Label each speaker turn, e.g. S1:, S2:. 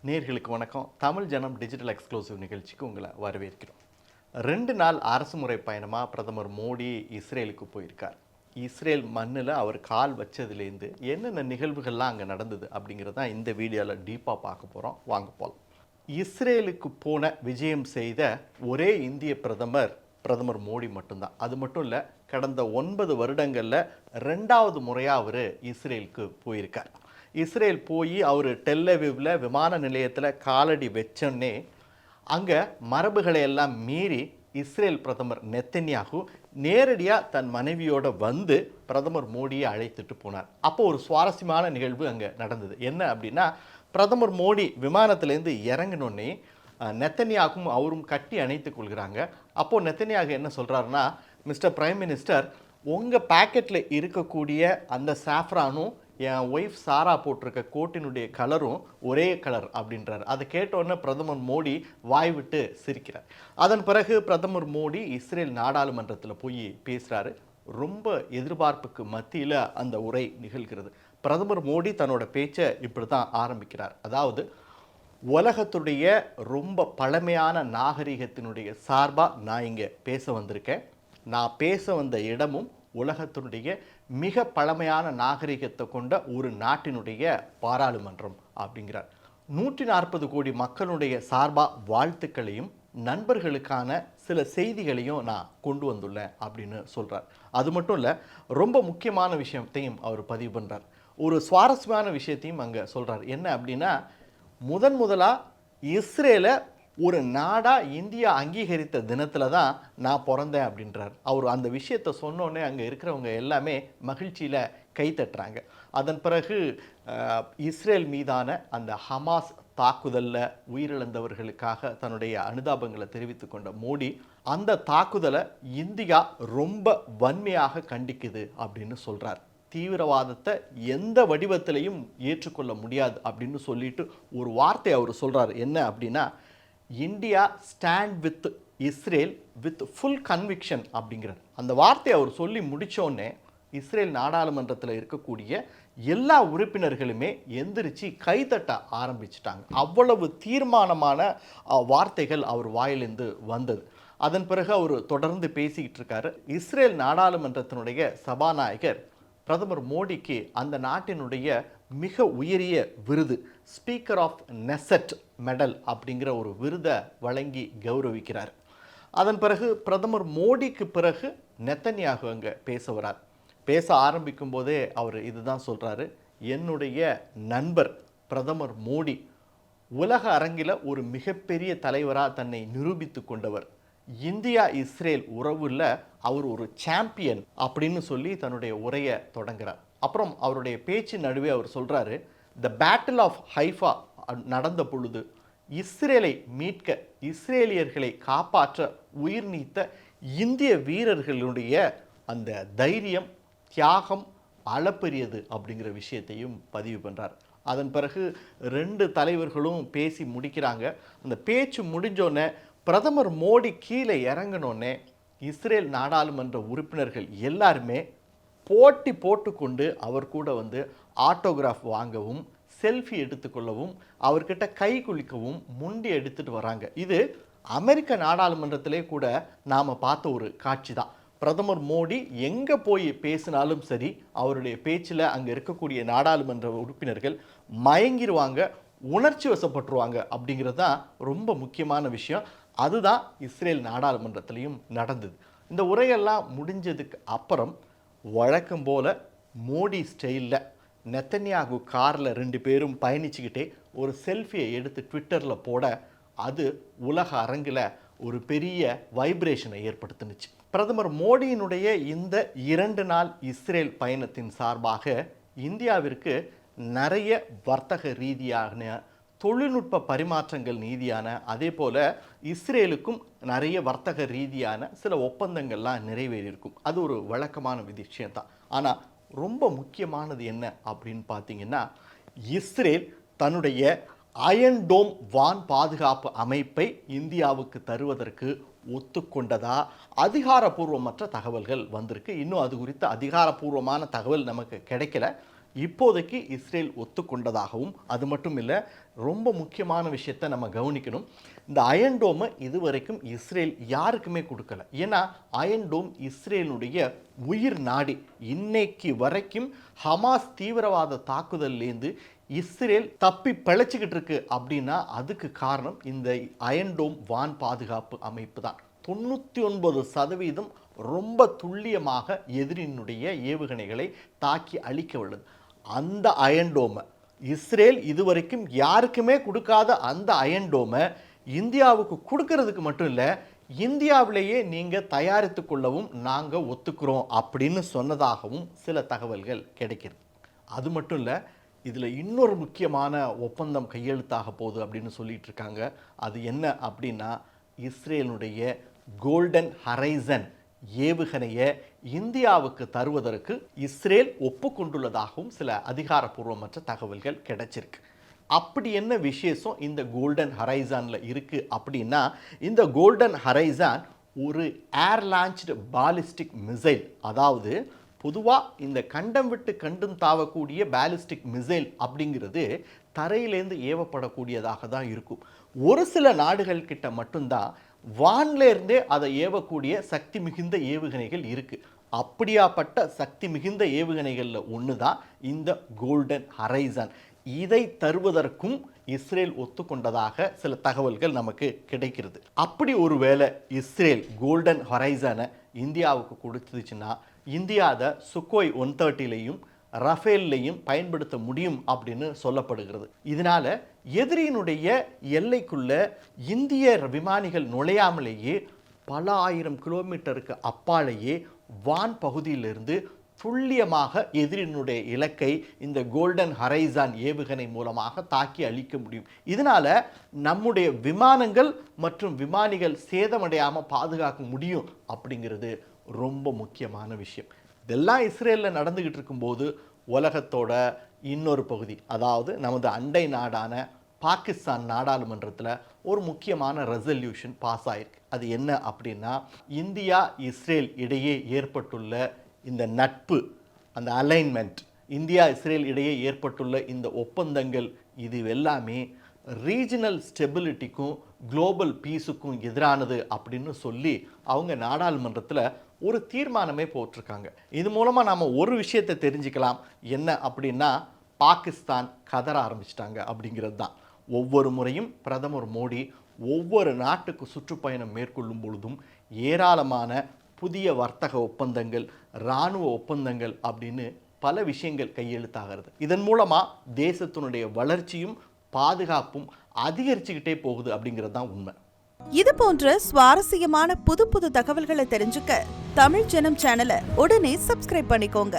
S1: நேர்களுக்கு வணக்கம். தமிழ் ஜனம் டிஜிட்டல் எக்ஸ்க்ளூசிவ் நிகழ்ச்சிக்கு உங்களை வரவேற்கிறோம். 2 நாள் அரசுமுறை பயணமாக பிரதமர் மோடி இஸ்ரேலுக்கு போயிருக்கார். இஸ்ரேல் மண்ணில் அவர் கால் வச்சதுலேருந்து என்னென்ன நிகழ்வுகள்லாம் அங்கே நடந்தது அப்படிங்கிறது தான் இந்த வீடியோவில் டீப்பாக பார்க்க போகிறோம். வாங்க போகலாம். இஸ்ரேலுக்கு போன விஜயம் செய்த ஒரே இந்திய பிரதமர் மோடி மட்டும்தான். அது மட்டும் இல்லை, கடந்த 9 வருடங்களில் 2வது முறையாக அவர் இஸ்ரேலுக்கு போயிருக்கார். இஸ்ரேல் போய் அவர் டெல்லவிவில் விமான நிலையத்தில் காலடி வச்சோன்னே அங்கே மரபுகளை எல்லாம் மீறி இஸ்ரேல் பிரதமர் நெத்தன்யாகு நேரடியாக தன் மனைவியோடு வந்து பிரதமர் மோடியை அழைத்துட்டு போனார். அப்போ ஒரு சுவாரஸ்யமான நிகழ்வு அங்கே நடந்தது. என்ன அப்படின்னா, பிரதமர் மோடி விமானத்திலேருந்து இறங்கினோன்னே நெத்தன்யாகும் அவரும் கட்டி அணைத்துக் கொள்கிறாங்க. அப்போது நெத்தன்யாகு என்ன சொல்கிறாருன்னா, மிஸ்டர் பிரைம் மினிஸ்டர், உங்கள் பேக்கெட்டில் இருக்கக்கூடிய அந்த சாஃப்ரானும் என் ஒய்ஃப் சாரா போட்டிருக்க கோட்டினுடைய கலரும் ஒரே கலர் அப்படின்றார். அதை கேட்டோன்னே பிரதமர் மோடி வாய் விட்டு சிரிக்கிறார். அதன் பிறகு பிரதமர் மோடி இஸ்ரேல் நாடாளுமன்றத்தில் போய் பேசுகிறாரு. ரொம்ப எதிர்பார்ப்புக்கு மத்தியில் அந்த உரை நிகழ்கிறது. பிரதமர் மோடி தன்னோட பேச்சை இப்படி தான் ஆரம்பிக்கிறார். அதாவது, உலகத்துடைய ரொம்ப பழமையான நாகரிகத்தினுடைய சார்பாக நான் இங்கே பேச வந்திருக்கேன். நான் பேச வந்த இடமும் உலகத்தினுடைய மிக பழமையான நாகரிகத்தை கொண்ட ஒரு நாட்டினுடைய பாராளுமன்றம் அப்படிங்கிறார். 140 கோடி மக்களுடைய சார்பாக வாழ்த்துக்களையும் நண்பர்களுக்கான சில செய்திகளையும் நான் கொண்டு வந்துள்ளேன் அப்படின்னு சொல்கிறார். அது மட்டும் இல்லை, ரொம்ப முக்கியமான விஷயத்தையும் அவர் பதிவு பண்ணுறார். ஒரு சுவாரஸ்யமான விஷயத்தையும் அங்கே சொல்கிறார். என்ன அப்படின்னா, முதலாக இஸ்ரேலை ஒரு நாடாக இந்தியா அங்கீகரித்த தினத்தில் தான் நான் பிறந்தேன் அப்படின்றார். அவர் அந்த விஷயத்தை சொன்னோன்னே அங்கே இருக்கிறவங்க எல்லாமே மகிழ்ச்சியில் கைத்தட்டுறாங்க. அதன் பிறகு இஸ்ரேல் மீதான அந்த ஹமாஸ் தாக்குதலில் உயிரிழந்தவர்களுக்காக தன்னுடைய அனுதாபங்களை தெரிவித்து கொண்ட மோடி, அந்த தாக்குதலை இந்தியா ரொம்ப வன்மையாக கண்டிக்குது அப்படின்னு சொல்கிறார். தீவிரவாதத்தை எந்த வடிவத்திலையும் ஏற்றுக்கொள்ள முடியாது அப்படின்னு சொல்லிட்டு ஒரு வார்த்தை அவர் சொல்கிறார். என்ன அப்படின்னா, India stand with Israel with full conviction அப்படிங்கிறார். அந்த வார்த்தையை அவர் சொல்லி முடித்தோடனே இஸ்ரேல் நாடாளுமன்றத்தில் இருக்கக்கூடிய எல்லா உறுப்பினர்களுமே எந்திரிச்சு கைத்தட்ட ஆரம்பிச்சிட்டாங்க. அவ்வளவு தீர்மானமான வார்த்தைகள் அவர் வாயிலிருந்து வந்தது. அதன் பிறகு அவர் தொடர்ந்து பேசிக்கிட்டு இருக்காரு. இஸ்ரேல் நாடாளுமன்றத்தினுடைய சபாநாயகர் பிரதமர் மோடிக்கு அந்த நாட்டினுடைய மிக உயரிய விருது ஸ்பீக்கர் ஆஃப் நெசட் மெடல் அப்படிங்கிற ஒரு விருதை வழங்கி கௌரவிக்கிறார். அதன் பிறகு பிரதமர் மோடிக்கு பிறகு நெத்தன்யாகு அங்கே பேச வரார். பேச ஆரம்பிக்கும் போதே அவர் இதுதான் சொல்கிறாரு. என்னுடைய நண்பர் பிரதமர் மோடி உலக அரங்கில் ஒரு மிகப்பெரிய தலைவராக தன்னை நிரூபித்து கொண்டவர். இந்தியா இஸ்ரேல் உறவுல அவர் ஒரு சாம்பியன் அப்படின்னு சொல்லி தன்னுடைய உரையை தொடங்குறார். அப்புறம் அவருடைய பேச்சு நடுவே அவர் சொல்கிறாரு, த பேட்டில் ஆஃப் ஹைஃபா நடந்த பொழுது இஸ்ரேலை மீட்க, இஸ்ரேலியர்களை காப்பாற்ற உயிர் நீத்த இந்திய வீரர்களுடைய அந்த தைரியம், தியாகம் அளப்பெரியது அப்படிங்கிற விஷயத்தையும் பதிவு பண்ணுறார். அதன் பிறகு 2 தலைவர்களும் பேசி முடிக்கிறாங்க. அந்த பேச்சு முடிஞ்சோடனே பிரதமர் மோடி கீழே இறங்கினோடனே இஸ்ரேல் நாடாளுமன்ற உறுப்பினர்கள் எல்லாருமே போட்டி போட்டுக்கொண்டு அவர் கூட வந்து ஆட்டோகிராஃப் வாங்கவும், செல்ஃபி எடுத்துக்கொள்ளவும், அவர்கிட்ட கை குலுக்கவும் முண்டி எடுத்துகிட்டு வராங்க. இது அமெரிக்க நாடாளுமன்றத்திலே கூட நாம் பார்த்த ஒரு காட்சி தான். பிரதமர் மோடி எங்கே போய் பேசினாலும் சரி, அவருடைய பேச்சில் அங்கே இருக்கக்கூடிய நாடாளுமன்ற உறுப்பினர்கள் மயங்கிடுவாங்க, உணர்ச்சி வசப்பட்டுருவாங்க அப்படிங்கிறது தான் ரொம்ப முக்கியமான விஷயம். அதுதான் இஸ்ரேல் நாடாளுமன்றத்திலையும் நடந்தது. இந்த உரையெல்லாம் முடிஞ்சதுக்கு அப்புறம் வழக்கம் போல் மோடி ஸ்டைலில் நெத்தன்யாகு காரில் 2 பேரும் பயணிச்சுக்கிட்டே ஒரு செல்ஃபியை எடுத்து ட்விட்டரில் போட, அது உலக அரங்கில் ஒரு பெரிய வைப்ரேஷனை ஏற்படுத்துனுச்சு. பிரதமர் மோடியினுடைய இந்த 2 நாள் இஸ்ரேல் பயணத்தின் சார்பாக இந்தியாவிற்கு நிறைய வர்த்தக ரீதியான, தொழில்நுட்ப பரிமாற்றங்கள் நீதியான, அதே போல் இஸ்ரேலுக்கும் நிறைய வர்த்தக ரீதியான சில ஒப்பந்தங்கள்லாம் நிறைவேறியிருக்கும். அது ஒரு வழக்கமான விஷயம்தான். ஆனால் ரொம்ப முக்கியமானது என்ன அப்படின்னு பார்த்தீங்கன்னா, இஸ்ரேல் தன்னுடைய அயன் டோம் வான் பாதுகாப்பு அமைப்பை இந்தியாவுக்கு தருவதற்கு ஒத்துக்கொண்டதா அதிகாரப்பூர்வமற்ற தகவல்கள் வந்திருக்கு. இன்னும் அது குறித்த அதிகாரப்பூர்வமான தகவல் நமக்கு கிடைக்கல. இப்போதைக்கு இஸ்ரேல் ஒத்துக்கொண்டதாகவும், அது மட்டும் இல்லை, ரொம்ப முக்கியமான விஷயத்தை நம்ம கவனிக்கணும். இந்த அயன் டோமை இதுவரைக்கும் இஸ்ரேல் யாருக்குமே கொடுக்கல. ஏன்னா அயன் டோம் இஸ்ரேலுடைய உயிர் நாடி. இன்னைக்கு வரைக்கும் ஹமாஸ் தீவிரவாத தாக்குதல்லேருந்து இஸ்ரேல் தப்பி பிழைச்சிக்கிட்டு இருக்கு அப்படின்னா அதுக்கு காரணம் இந்த அயன் டோம் வான் பாதுகாப்பு அமைப்பு தான். 99% ரொம்ப துல்லியமாக எதிரினுடைய ஏவுகணைகளை தாக்கி அழிக்க உள்ளது. அந்த அயன் டோமை இஸ்ரேல் இதுவரைக்கும் யாருக்குமே கொடுக்காத அந்த அயன் டோமை இந்தியாவுக்கு கொடுக்கறதுக்கு மட்டும் இல்லை, இந்தியாவிலேயே நீங்கள் தயாரித்து கொள்ளவும் நாங்கள் ஒத்துக்கிறோம் அப்படின்னு சொன்னதாகவும் சில தகவல்கள் கிடைக்கிறது. அது மட்டும் இல்லை, இதில் இன்னொரு முக்கியமான ஒப்பந்தம் கையெழுத்தாக போகுது அப்படின்னு சொல்லிட்டு இருக்காங்க. அது என்ன அப்படின்னா, இஸ்ரேலுடைய கோல்டன் ஹரைசன் ஏவுகணையை இந்தியாவுக்கு தருவதற்கு இஸ்ரேல் ஒப்புக்கொண்டுள்ளதாகவும் சில அதிகாரப்பூர்வமற்ற தகவல்கள் கிடைச்சிருக்கு. அப்படி என்ன விசேஷம் இந்த கோல்டன் ஹரைசானில் இருக்குது அப்படின்னா, இந்த கோல்டன் ஹரைசான் ஒரு ஏர் லான்ச்டு பாலிஸ்டிக் மிசைல். அதாவது பொதுவாக இந்த கண்டம் விட்டு கண்டும் தாவக்கூடிய பாலிஸ்டிக் மிசைல் அப்படிங்கிறது தரையிலேருந்து ஏவப்படக்கூடியதாக தான் இருக்கும். ஒரு சில நாடுகள் கிட்ட மட்டும்தான் வான்லேருந்தே அதை ஏவக்கூடிய சக்தி மிகுந்த ஏவுகணைகள் இருக்குது. அப்படியாப்பட்ட சக்தி மிகுந்த ஏவுகணைகளில் ஒன்று தான் இந்த கோல்டன் ஹரைசான். இதை தருவதற்கும் இஸ்ரேல் ஒத்துக்கொண்டதாக சில தகவல்கள் நமக்கு கிடைக்கிறது. அப்படி ஒருவேளை இஸ்ரேல் கோல்டன் ஹரைசானை இந்தியாவுக்கு கொடுத்துச்சுன்னா, இந்தியா அதை சுக்கோய் 130லையும் ரஃபேல்லையும் பயன்படுத்த முடியும் அப்படின்னு சொல்லப்படுகிறது. இதனால எதிரியினுடைய எல்லைக்குள்ள இந்திய விமானிகள் நுழையாமலேயே பல ஆயிரம் கிலோமீட்டருக்கு அப்பாலேயே வான் பகுதியிலிருந்து துல்லியமாக எதிரினுடைய இலக்கை இந்த கோல்டன் ஹரைசான் ஏவுகணை மூலமாக தாக்கி அழிக்க முடியும். இதனால நம்முடைய விமானங்கள் மற்றும் விமானிகள் சேதமடையாமல் பாதுகாக்க முடியும் அப்படிங்கிறது ரொம்ப முக்கியமான விஷயம். இதெல்லாம் இஸ்ரேலில் நடந்துக்கிட்டு இருக்கும்போது உலகத்தோட இன்னொரு பகுதி, அதாவது நமது அண்டை நாடான பாகிஸ்தான் நாடாளுமன்றத்தில் ஒரு முக்கியமான ரெசல்யூஷன் பாஸ் ஆயிருக்கு. அது என்ன அப்படின்னா, இந்தியா இஸ்ரேல் இடையே ஏற்பட்டுள்ள இந்த நட்பு, அந்த அலைன்மெண்ட், இந்தியா இஸ்ரேல் இடையே ஏற்பட்டுள்ள இந்த ஒப்பந்தங்கள், இது எல்லாமே ரீஜனல் ஸ்டெபிலிட்டிக்கும் குளோபல் பீஸுக்கும் எதிரானது அப்படின்னு சொல்லி அவங்க நாடாளுமன்றத்தில் ஒரு தீர்மானமே போட்டிருக்காங்க. இது மூலமாக நாம் ஒரு விஷயத்தை தெரிஞ்சுக்கலாம். என்ன அப்படின்னா, பாகிஸ்தான் கதற ஆரம்பிச்சிட்டாங்க அப்படிங்கிறது தான். ஒவ்வொரு முறையும் பிரதமர் மோடி ஒவ்வொரு நாட்டுக்கு சுற்றுப்பயணம் மேற்கொள்ளும் பொழுதும் ஏராளமான புதிய வர்த்தக ஒப்பந்தங்கள், இராணுவ ஒப்பந்தங்கள் அப்படின்னு பல விஷயங்கள் கையெழுத்தாகிறது. இதன் மூலமாக தேசத்தினுடைய வளர்ச்சியும் பாதுகாப்பும் அதிகரிச்சுக்கிட்டே போகுது அப்படிங்கிறது தான் உண்மை.
S2: இது போன்ற சுவாரஸ்யமான புது புது தகவல்களை தெரிஞ்சுக்க தமிழ் ஜனம் சேனலை உடனே சப்ஸ்கிரைப் பண்ணிக்கோங்க.